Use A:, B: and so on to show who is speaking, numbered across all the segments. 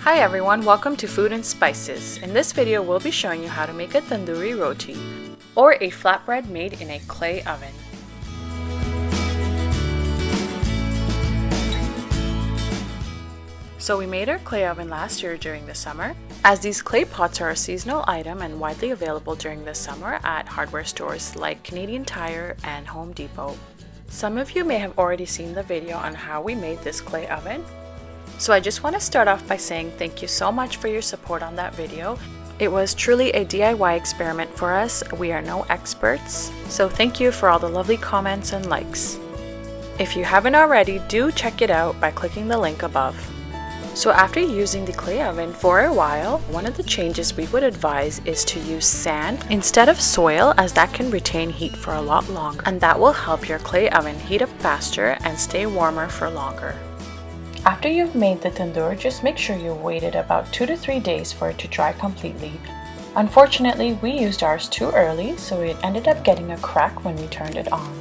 A: Hi everyone, welcome to Food and Spices. In this video, we'll be showing you how to make a tandoori roti, or a flatbread made in a clay oven. So we made our clay oven last year during the summer. As these clay pots are a seasonal item and widely available during the summer at hardware stores like Canadian Tire and Home Depot. Some of you may have already seen the video on how we made this clay oven. So I just want to start off by saying thank you so much for your support on that video. It was truly a DIY experiment for us. We are no experts, so thank you for all the lovely comments and likes. If you haven't already, do check it out by clicking the link above. So after using the clay oven for a while, one of the changes we would advise is to use sand instead of soil, as that can retain heat for a lot longer, and that will help your clay oven heat up faster and stay warmer for longer. After you've made the tandoor, just make sure you waited about 2 to 3 days for it to dry completely. Unfortunately, we used ours too early, so it ended up getting a crack when we turned it on.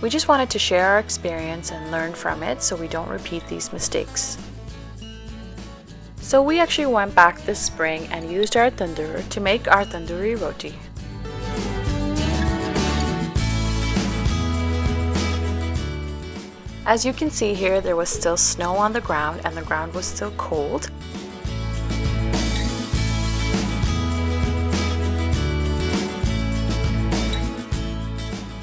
A: We just wanted to share our experience and learn from it so we don't repeat these mistakes. So we actually went back this spring and used our tandoor to make our tandoori roti. As you can see here, there was still snow on the ground and the ground was still cold.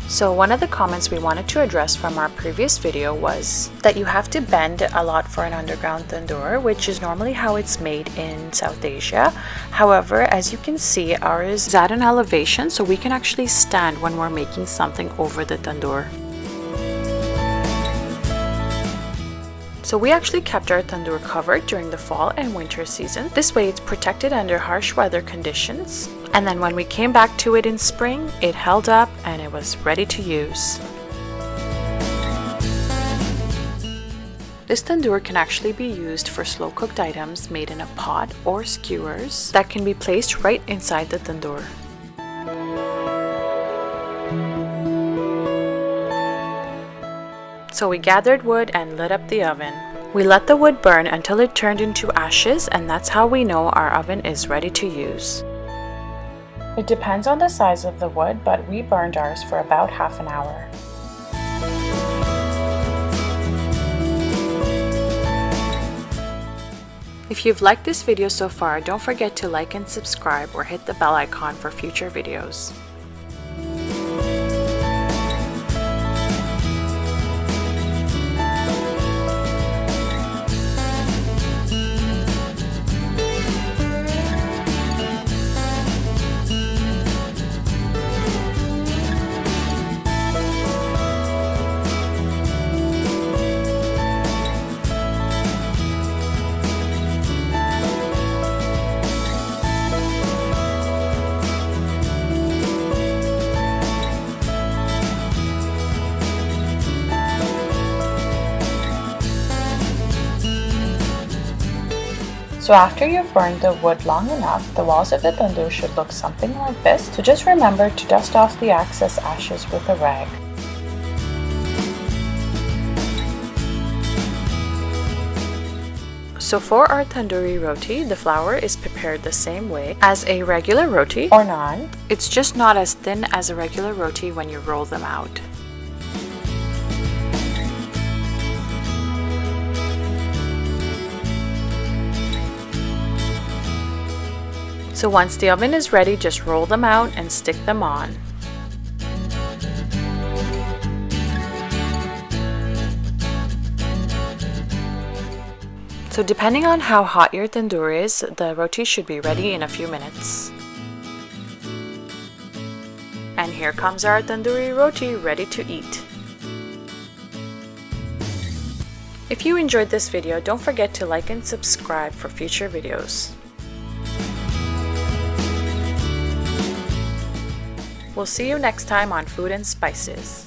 A: So one of the comments we wanted to address from our previous video was that you have to bend a lot for an underground tandoor, which is normally how it's made in South Asia. However, as you can see, ours is at an elevation, so we can actually stand when we're making something over the tandoor. So we actually kept our tandoor covered during the fall and winter season. This way it's protected under harsh weather conditions. And then when we came back to it in spring, it held up and it was ready to use. This tandoor can actually be used for slow cooked items made in a pot or skewers that can be placed right inside the tandoor. So we gathered wood and lit up the oven. We let the wood burn until it turned into ashes, and that's how we know our oven is ready to use. It depends on the size of the wood, but we burned ours for about half an hour. If you've liked this video so far, don't forget to like and subscribe or hit the bell icon for future videos. So after you've burned the wood long enough, the walls of the tandoor should look something like this. So just remember to dust off the excess ashes with a rag. So for our tandoori roti, the flour is prepared the same way as a regular roti or naan. It's just not as thin as a regular roti when you roll them out. So once the oven is ready, just roll them out and stick them on. So depending on how hot your tandoor is, the roti should be ready in a few minutes. And here comes our tandoori roti ready to eat. If you enjoyed this video, don't forget to like and subscribe for future videos. We'll see you next time on Food and Spices.